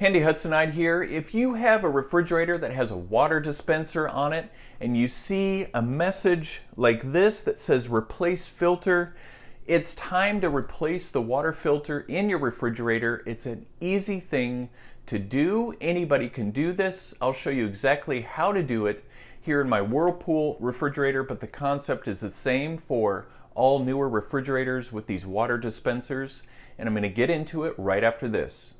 Handy Hudsonite here. If you have a refrigerator that has a water dispenser on it and you see a message like this that says replace filter, it's time to replace the water filter in your refrigerator. It's an easy thing to do. Anybody can do this. I'll show you exactly how to do it here in my Whirlpool refrigerator, but the concept is the same for all newer refrigerators with these water dispensers. And I'm going to get into it right after this.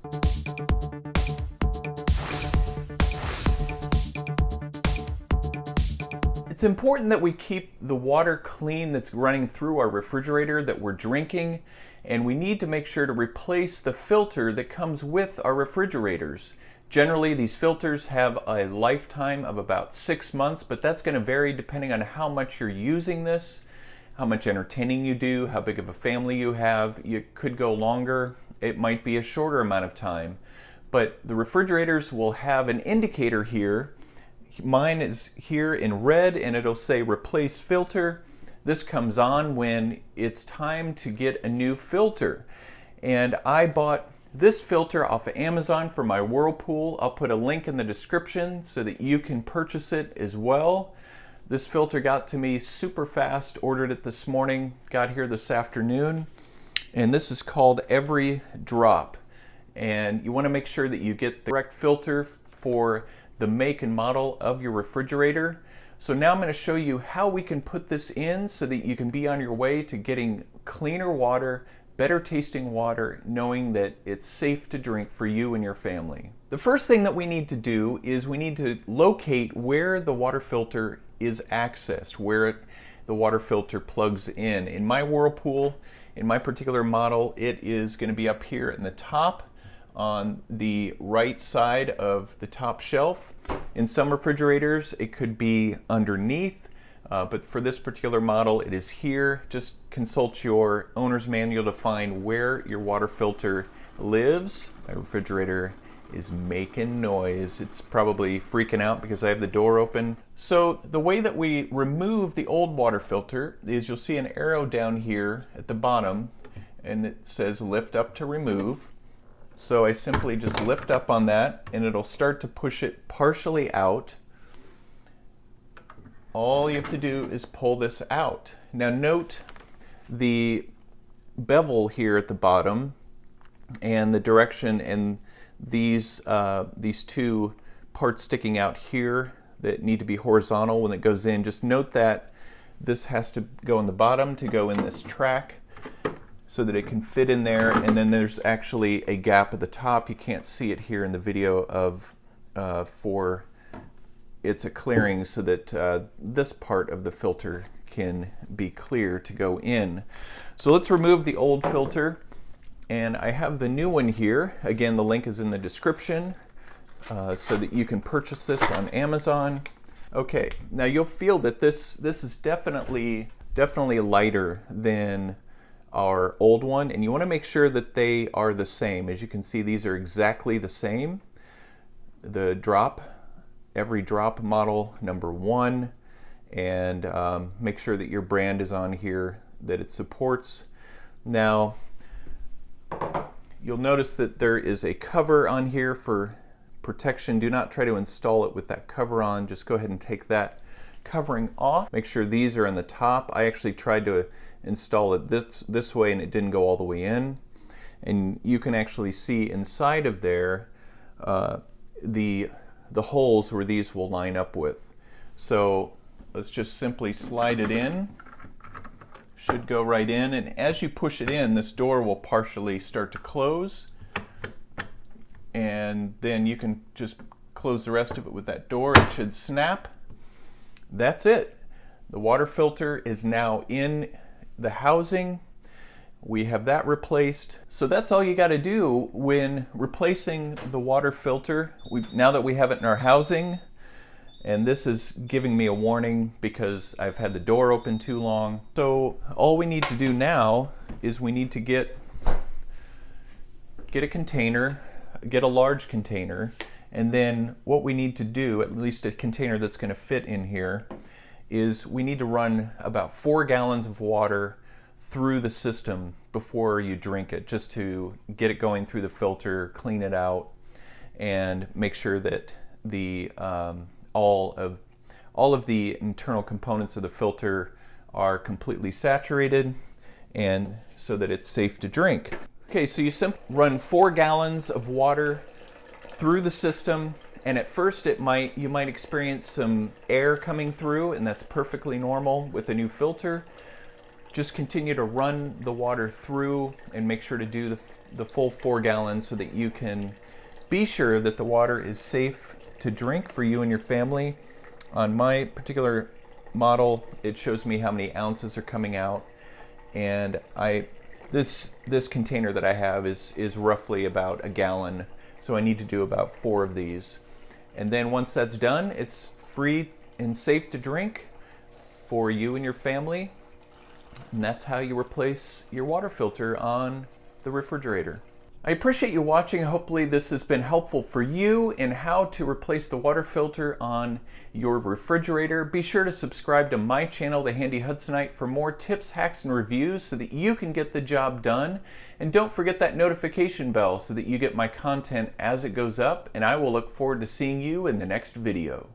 It's important that we keep the water clean that's running through our refrigerator that we're drinking, and we need to make sure to replace the filter that comes with our refrigerators. Generally, these filters have a lifetime of about 6 months, but that's going to vary depending on how much you're using this, how much entertaining you do, how big of a family you have. You could go longer. It might be a shorter amount of time. But the refrigerators will have an indicator here. Mine is here in red and it'll say replace filter. This comes on when it's time to get a new filter. And I bought this filter off of Amazon for my Whirlpool. I'll put a link in the description so that you can purchase it as well. This filter got to me super fast, ordered it this morning, got here this afternoon. And this is called Every Drop. And you want to make sure that you get the correct filter for the make and model of your refrigerator. So now I'm going to show you how we can put this in so that you can be on your way to getting cleaner water, better tasting water, knowing that it's safe to drink for you and your family. The first thing that we need to do is we need to locate where the water filter is accessed, where the water filter plugs in. In my Whirlpool, in my particular model, it is going to be up here in the top on the right side of the top shelf. In some refrigerators, it could be underneath, but for this particular model, it is here. Just consult your owner's manual to find where your water filter lives. My refrigerator is making noise. It's probably freaking out because I have the door open. So the way that we remove the old water filter is you'll see an arrow down here at the bottom and it says lift up to remove. So I simply just lift up on that and it'll start to push it partially out. All you have to do is pull this out. Now note the bevel here at the bottom and the direction and these two parts sticking out here that need to be horizontal when it goes in. Just note that this has to go in the bottom to go in this track so that it can fit in there, and then there's actually a gap at the top. You can't see it here in the video of for it's a clearing so that this part of the filter can be clear to go in. So let's remove the old filter, and I have the new one here. Again, the link is in the description so that you can purchase this on Amazon. Okay, now you'll feel that this is definitely lighter than our old one, and you want to make sure that they are the same. As you can see, these are exactly the same. The drop, Every Drop model number 1, and make sure that your brand is on here that it supports. Now you'll notice that there is a cover on here for protection. Do not try to install it with that cover on. Just go ahead and take that covering off. Make sure these are on the top. I actually tried to install it this way and it didn't go all the way in, and you can actually see inside of there the holes where these will line up with. So let's just simply slide it in. Should go right in, and as you push it in, this door will partially start to close, and then you can just close the rest of it with that door. It should snap. That's it. The water filter is now in the housing. We have that replaced. So that's all you got to do when replacing the water filter. Now that we have it in our housing, and this is giving me a warning because I've had the door open too long. So all we need to do now is we need to get a container, get a large container, and then what we need to do, at least a container that's going to fit in here, is we need to run about 4 gallons of water through the system before you drink it, just to get it going through the filter, clean it out. and make sure that the all of the internal components of the filter are completely saturated, and so that it's safe to drink. Okay, so you simply run 4 gallons of water through the system, and at first you might experience some air coming through, and that's perfectly normal with a new filter. Just continue to run the water through and make sure to do the full 4 gallons so that you can be sure that the water is safe to drink for you and your family. On my particular model, it shows me how many ounces are coming out, and this container that I have is roughly about a gallon, so I need to do about 4 of these. And then once that's done, it's free and safe to drink for you and your family. And that's how you replace your water filter on the refrigerator. I appreciate you watching. Hopefully this has been helpful for you in how to replace the water filter on your refrigerator. Be sure to subscribe to my channel, The Handy Hudsonite, for more tips, hacks, and reviews so that you can get the job done. And don't forget that notification bell so that you get my content as it goes up, and I will look forward to seeing you in the next video.